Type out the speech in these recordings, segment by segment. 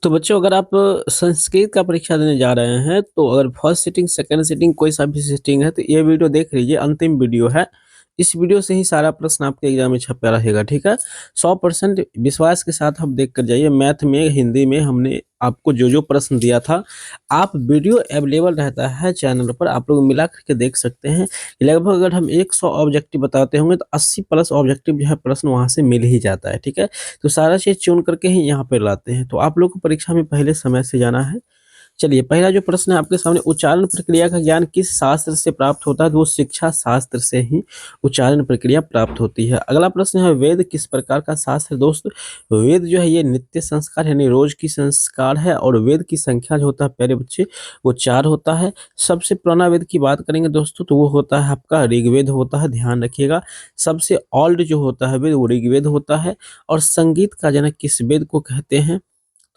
तो बच्चों अगर आप संस्कृत का परीक्षा देने जा रहे हैं तो अगर फर्स्ट सिटिंग सेकंड सिटिंग कोई सा भी सिटिंग है तो ये वीडियो देख लीजिए, अंतिम वीडियो है। इस वीडियो से ही सारा प्रश्न आपके एग्जाम में छपा रहेगा, ठीक है। 100% विश्वास के साथ आप देख कर जाइए। मैथ में, हिंदी में हमने आपको जो जो प्रश्न दिया था, आप वीडियो अवेलेबल रहता है चैनल पर, आप लोग मिला करके देख सकते हैं। लगभग अगर हम 100 ऑब्जेक्टिव बताते होंगे तो 80 प्लस ऑब्जेक्टिव जो है प्रश्न वहाँ से मिल ही जाता है, ठीक है। तो सारा चीज़ चुन करके ही यहाँ पे लाते हैं। तो आप लोग को परीक्षा में पहले समय से जाना है। चलिए, पहला जो प्रश्न है आपके सामने, उच्चारण प्रक्रिया का ज्ञान किस शास्त्र से प्राप्त होता है? तो वो शिक्षा शास्त्र से ही उच्चारण प्रक्रिया प्राप्त होती है। अगला प्रश्न है, वेद किस प्रकार का शास्त्र है? दोस्त, वेद जो है ये नित्य संस्कार यानी रोज की संस्कार है, और वेद की संख्या जो होता है प्यारे बच्चे वो 4 होता है। सबसे पुराना वेद की बात करेंगे दोस्तों तो वो होता है आपका ऋग्वेद होता है, ध्यान रखिएगा। सबसे ओल्ड जो होता है वेद वो ऋग्वेद होता है। और संगीत का जनक किस वेद को कहते हैं?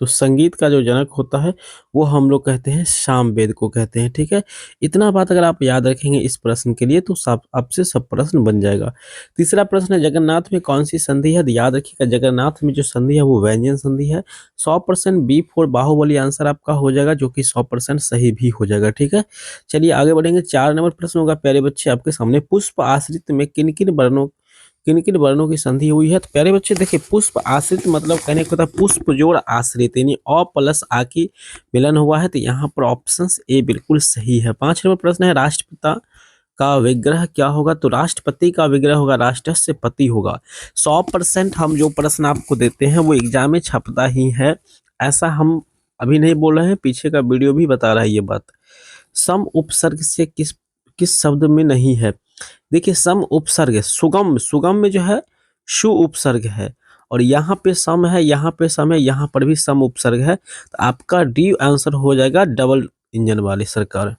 तो संगीत का जो जनक होता है वो हम लोग कहते हैं सामवेद को कहते हैं, ठीक है। इतना बात अगर आप याद रखेंगे इस प्रश्न के लिए तो सब आपसे सब प्रश्न बन जाएगा। तीसरा प्रश्न है, जगन्नाथ में कौन सी संधि है? तो याद रखिएगा, जगन्नाथ में जो संधि है वो व्यंजन संधि है। 100% बी फॉर बाहुबली आंसर आपका हो जाएगा, जो कि 100% सही भी हो जाएगा, ठीक है। चलिए आगे बढ़ेंगे। 4 नंबर प्रश्न होगा प्यारे बच्चे आपके सामने, पुष्प आश्रित में किन किन वर्णों की संधि हुई है? तो प्यारे बच्चे देखिए, पुष्प आश्रित मतलब कहने को होता है पुष्प जोड़ आश्रित, यानी अ प्लस आ की मिलन हुआ है। तो यहाँ पर ऑप्शन ए बिल्कुल सही है। 5 नंबर प्रश्न है, राष्ट्रपिता का विग्रह क्या होगा? तो राष्ट्रपति का विग्रह होगा राष्ट्रस्य पति होगा। 100% हम जो प्रश्न आपको देते हैं वो एग्जाम में छपता ही है, ऐसा हम अभी नहीं बोल रहे हैं, पीछे का वीडियो भी बता रहा है ये बात। सम उपसर्ग से किस किस शब्द में नहीं है? देखिए, सम उपसर्ग है, सुगम सुगम में जो है शु उपसर्ग है, और यहाँ पे सम है, यहाँ पे सम है, यहाँ पर भी सम उपसर्ग है। तो आपका डी आंसर हो जाएगा डबल इंजन वाली सरकार।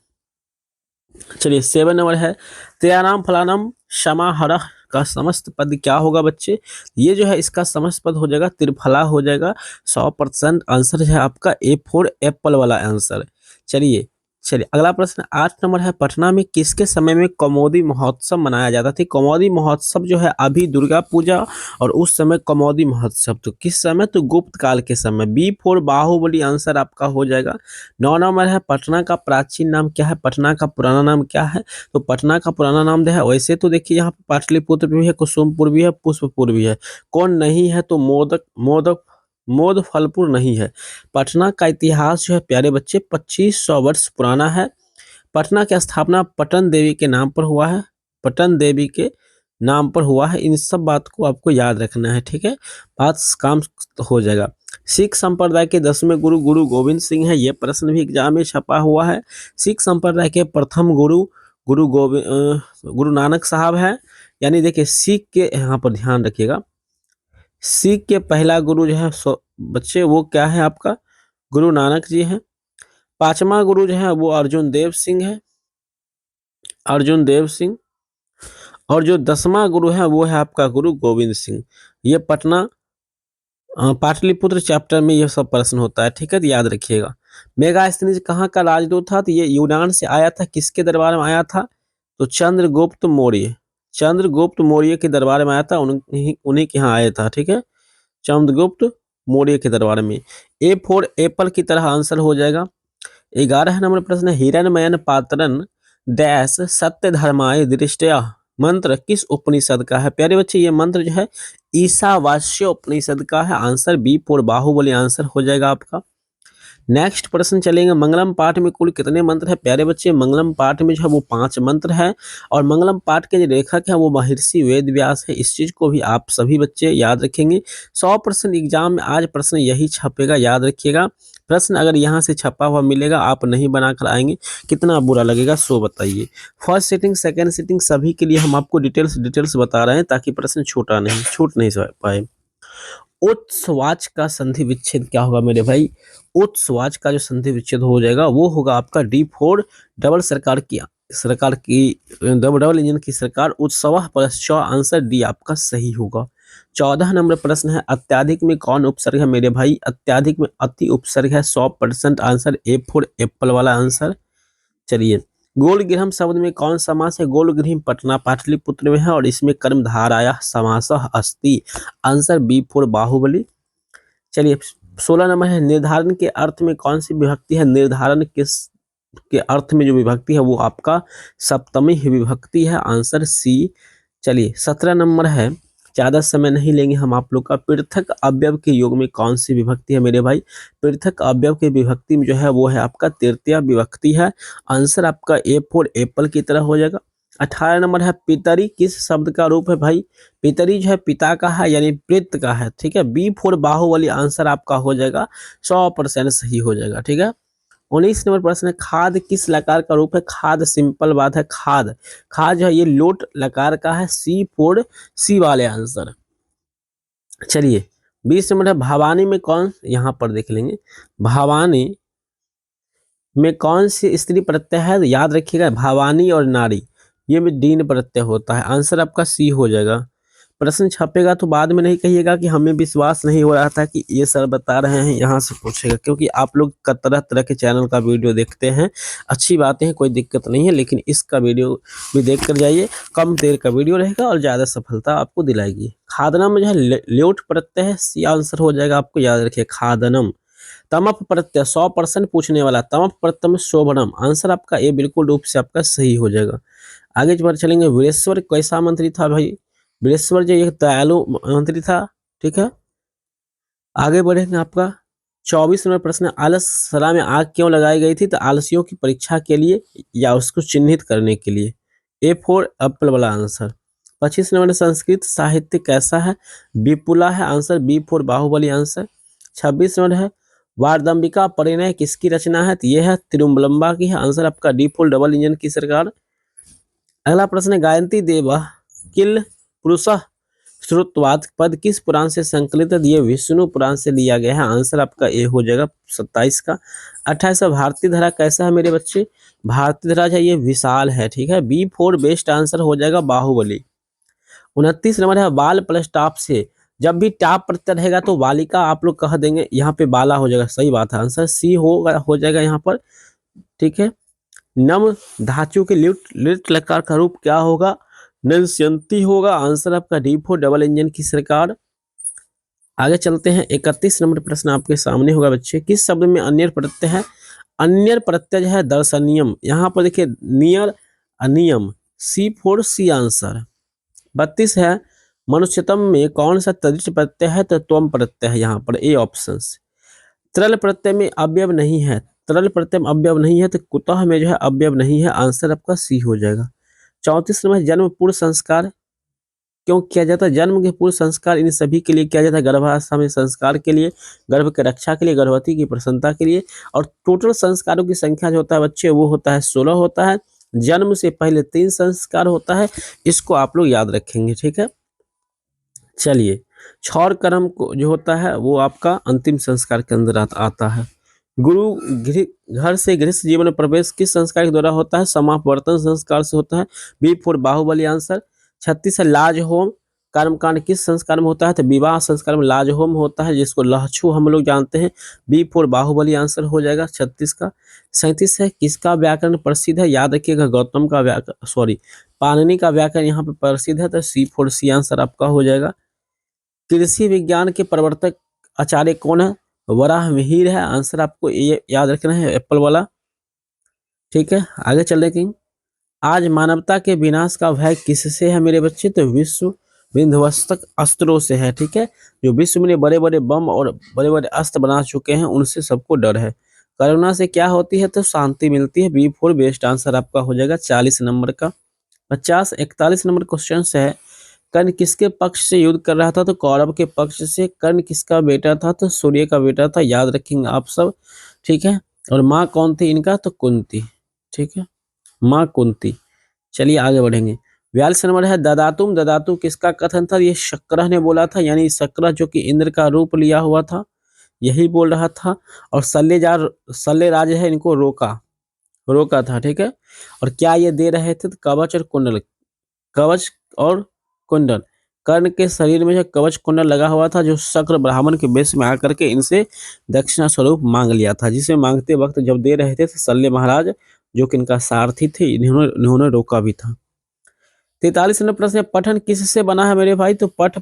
चलिए 7 नंबर है, तेयानाम फलानम समाहरह का समस्त पद क्या होगा बच्चे? ये जो है इसका समस्त पद हो जाएगा त्रिफला हो जाएगा। 100% आंसर है आपका ए फॉर एप्पल वाला आंसर। चलिए चलिए अगला प्रश्न 8 नंबर है, पटना में किसके समय में कौमुदी महोत्सव मनाया जाता था? कौमुदी महोत्सव जो है अभी दुर्गा पूजा, और उस समय कौमुदी महोत्सव तो किस समय? तो गुप्त काल के समय। बी फॉर बाहुबली आंसर आपका हो जाएगा। 9 नंबर है, पटना का प्राचीन नाम क्या है? पटना का पुराना नाम क्या है? तो पटना का पुराना नाम जो है, वैसे तो देखिए यहाँ पे पाटलिपुत्र भी है, कुसुमपुर भी है, पुष्पपुर भी है। कौन नहीं है? तो मोदक मोदक मोदफलपुर नहीं है। पटना का इतिहास जो है प्यारे बच्चे 2500 वर्ष पुराना है। पटना की स्थापना पटन देवी के नाम पर हुआ है, पटन देवी के नाम पर हुआ है। इन सब बात को आपको याद रखना है, ठीक है। बात काम हो जाएगा। सिख संप्रदाय के 10वें गुरु गुरु गोविंद सिंह है, ये प्रश्न भी एग्जाम में छपा हुआ है। सिख संप्रदाय के प्रथम गुरु गुरु नानक साहब है। यानी देखिए सिख के, यहाँ पर ध्यान रखिएगा, सिख के पहला गुरु जो है बच्चे वो क्या है आपका? गुरु नानक जी हैं। 5वां गुरु जो है वो अर्जुन देव सिंह है, अर्जुन देव सिंह। और जो 10वां गुरु है वो है आपका गुरु गोविंद सिंह। ये पटना पाटलिपुत्र चैप्टर में ये सब प्रश्न होता है, ठीक है, तो याद रखिएगा। मेगास्थनीज कहाँ का राजदूत था? तो ये यूनान से आया था। किसके दरबार में आया था? तो चंद्रगुप्त मौर्य, चंद्रगुप्त मौर्य के दरबार में आया था, उन्हीं के यहाँ आया था, ठीक है, चंद्रगुप्त मौर्य के दरबार में। ए फॉर एप्पल की तरह आंसर हो जाएगा। 11 नंबर प्रश्न, हिरण्मयन पात्रन डैश सत्य धर्माय दृष्टया मंत्र किस उपनिषद का है? प्यारे बच्चे ये मंत्र जो है ईशावास्य उपनिषद का है। Answer B for Baahubali answer हो जाएगा आपका। नेक्स्ट प्रश्न चलेंगे, मंगलम पाठ में कुल कितने मंत्र है? प्यारे बच्चे मंगलम पाठ में जो है वो 5 मंत्र है, और मंगलम पाठ के जो लेखक है वो महर्षि वेद व्यास है। इस चीज को भी आप सभी बच्चे याद रखेंगे। 100% एग्जाम में आज प्रश्न यही छपेगा, याद रखिएगा। प्रश्न अगर यहाँ से छपा हुआ मिलेगा, आप नहीं बनाकर आएंगे, कितना बुरा लगेगा सो बताइए। फर्स्ट सिटिंग सेकेंड सिटिंग सभी के लिए हम आपको डिटेल्स बता रहे हैं, ताकि प्रश्न छूट नहीं पाए। उत्स्वाच का संधि विच्छेद क्या होगा मेरे भाई? उत्स्वाच का जो संधि विच्छेद हो जाएगा वो होगा आपका D for double double engine की सरकार, उत्सव प्लस च। आंसर डी आपका सही होगा। 14 नंबर प्रश्न है, अत्याधिक में कौन उपसर्ग है मेरे भाई? अत्याधिक में अति उपसर्ग है। 100% आंसर ए फॉर एप्पल वाला आंसर। चलिए, गोलगृहम शब्द में कौन समास है? गोलगृह पटना पाटलिपुत्र में है, और इसमें कर्मधाराया समासः अस्ति। Answer B for Baahubali. चलिए 16 नंबर है निर्धारण के अर्थ में कौन सी विभक्ति है? निर्धारण किस के अर्थ में जो विभक्ति है वो आपका सप्तमी विभक्ति है, आंसर सी। चलिए 17 नंबर है, ज़्यादा समय नहीं लेंगे हम आप लोग का, पृथक अवयव के योग में कौन सी विभक्ति है मेरे भाई? पृथक अवयव के विभक्ति में जो है वो है आपका तृतीया विभक्ति है, आंसर आपका ए फॉर एप्पल की तरह हो जाएगा। 18 नंबर है पितरी किस शब्द का रूप है भाई? पितरी जो है पिता का है यानी पितृ का है, ठीक है। बी फॉर बाहुबली आंसर आपका हो जाएगा 100% सही हो जाएगा, ठीक है। 19 नंबर प्रश्न है खाद किस लकार का रूप है? खाद सिंपल बात है, खाद खाद जो है ये लोट लकार का है, सी फॉर सी वाले आंसर। चलिए 20 नंबर है भवानी में कौन, यहाँ पर देख लेंगे, भवानी में कौन सी स्त्री प्रत्यय है? याद रखिएगा भवानी और नारी ये में दीन प्रत्यय होता है, आंसर आपका सी हो जाएगा। प्रश्न छपेगा तो बाद में नहीं कहिएगा कि हमें विश्वास नहीं हो रहा था कि ये सर बता रहे हैं, यहाँ से पूछेगा, क्योंकि आप लोग का तरह तरह के चैनल का वीडियो देखते हैं, अच्छी बातें हैं, कोई दिक्कत नहीं है, लेकिन इसका वीडियो भी देख कर जाइए, कम देर का वीडियो रहेगा और ज़्यादा सफलता आपको दिलाएगी। खादनम में जो है ल्योट प्रत्यय है, सी आंसर हो जाएगा, आपको याद रखिए खादनम। तमप प्रत्यय 100% पूछने वाला, तमप प्रत्यय में शोभनम, आंसर आपका ए बिल्कुल रूप से आपका सही हो जाएगा। आगे बढ़ चलेंगे, वीरेश्वर कैसा मंत्री था भाई? वीरेश्वर जो एक दयालु मंत्री था, ठीक है। आगे बढ़ेंगे आपका 24 नंबर प्रश्न, आलसरा में आग क्यों लगाई गई थी? तो आलसियों की परीक्षा के लिए या उसको चिन्हित करने के लिए, ए फॉर एप्पल वाला आंसर। 25 नंबर संस्कृत साहित्य कैसा है? विपुला है, answer B for Baahubali answer. 26 number है वारदम्बिका परिणय किसकी रचना है? तो यह है तिरुमलम्बा की है, आंसर आपका डी फॉर डबल इंजन की सरकार। अगला प्रश्न है गायंती देवा किल पुरुष श्रुतवाद पद किस पुराण से संकलित है? ये विष्णु पुराण से लिया गया है, आंसर आपका ए हो जाएगा 27 का। 28 भारतीय धरा कैसा है मेरे बच्चे? भारतीय धरा जो ये विशाल है, ठीक है, बी फॉर बेस्ट आंसर हो जाएगा बाहुबली। 29 नंबर है बाल प्लस टाप से, जब भी टाप प्रत्यय रहेगा तो बालिका आप लोग कह देंगे, यहाँ पे बाला हो जाएगा, सही बात है, आंसर सी हो जाएगा यहाँ पर, ठीक है। नम धातु के लिट लकार का रूप क्या होगा? नंस्यंती होगा, आंसर आपका डी फॉर डबल इंजन की सरकार। आगे चलते हैं 31 नंबर प्रश्न आपके सामने होगा बच्चे, किस शब्द में अन्य प्रत्यय है? अन्य प्रत्यय है दर्शनियम, यहाँ पर देखिए नियर अनियम, सी फॉर सी आंसर। 32 है मनुष्यतम में कौन सा तदिश प्रत्यय है? तो त्वम प्रत्यय है, यहाँ पर ए ऑप्शन। तरल प्रत्यय में अवयव नहीं है, तरल प्रत्यय में अवयव नहीं है तो कुतः में जो है अवयव नहीं है, आंसर आपका सी हो जाएगा। 34 नंबर जन्म पूर्व संस्कार क्यों किया जाता है? जन्म के पूर्व संस्कार इन सभी के लिए किया जाता है, गर्भावस्था में संस्कार के लिए, गर्भ की रक्षा के लिए, गर्भवती की प्रसन्नता के लिए, और टोटल संस्कारों की संख्या जो होता है बच्चे वो होता है 16 होता है। जन्म से पहले 3 संस्कार होता है, इसको आप लोग याद रखेंगे, ठीक है। चलिए छौर कर्म को जो होता है वो आपका अंतिम संस्कार के अंदर आता है। गुरु घर से गृहस्थ जीवन में प्रवेश किस संस्कार के द्वारा होता है? समापवर्तन संस्कार से होता है, बी फॉर बाहुबली आंसर। 36 है लाज होम कर्मकांड किस संस्कार में होता है? तो विवाह संस्कार में लाज होम होता है, जिसको लहछू हम लोग जानते हैं, बी फॉर बाहुबली आंसर हो जाएगा 36 का। 37 है किसका व्याकरण प्रसिद्ध है? याद रखिएगा गौतम का व्याकरण, सॉरी पाणिनि का व्याकरण यहाँ पे प्रसिद्ध है, तो सी फॉर सी आंसर आपका हो जाएगा। कृषि विज्ञान के प्रवर्तक आचार्य कौन है? वराह मिहिर है, आंसर आपको ये याद रखना है एप्पल वाला, ठीक है। आगे चले कि आज मानवता के विनाश का भय किससे है मेरे बच्चे? तो विश्व विध्वंसक अस्त्रों से है, ठीक है। जो विश्व में बड़े बड़े बम और बड़े बड़े अस्त्र बना चुके हैं उनसे सबको डर है। करुणा से क्या होती है? तो शांति मिलती है, बी फॉर बेस्ट आंसर आपका हो जाएगा 40 नंबर का। 41 नंबर क्वेश्चन है कर्ण किसके पक्ष से युद्ध कर रहा था? तो कौरव के पक्ष से। कर्ण किसका बेटा था? तो सूर्य का बेटा था, याद रखेंगे आप सब, ठीक है। और माँ कौन थी इनका? तो कुंती, ठीक है, माँ कुंती। चलिए आगे बढ़ेंगे। 42 नंबर है ददातुम, ददातु किसका कथन था? ये शक्र ने बोला था, यानी शक्र जो कि इंद्र का रूप लिया हुआ था यही बोल रहा था, और शल्यराज है इनको रोका था, ठीक है। और क्या ये दे रहे थे? तो कवच और कुंडल, कवच और कुंडल। कर्ण के शरीर में जो कवच कुंडल लगा हुआ था, जो शक्र ब्राह्मण के वेश में आकर के इनसे दक्षिणा स्वरूप मांग लिया था, जिसे मांगते वक्त जब दे रहे थे तो शल्य महाराज जो कि इनका सारथी थे इन्होंने रोका भी था। 43 नंबर प्रश्न, पठन किससे बना है मेरे भाई? तो पठ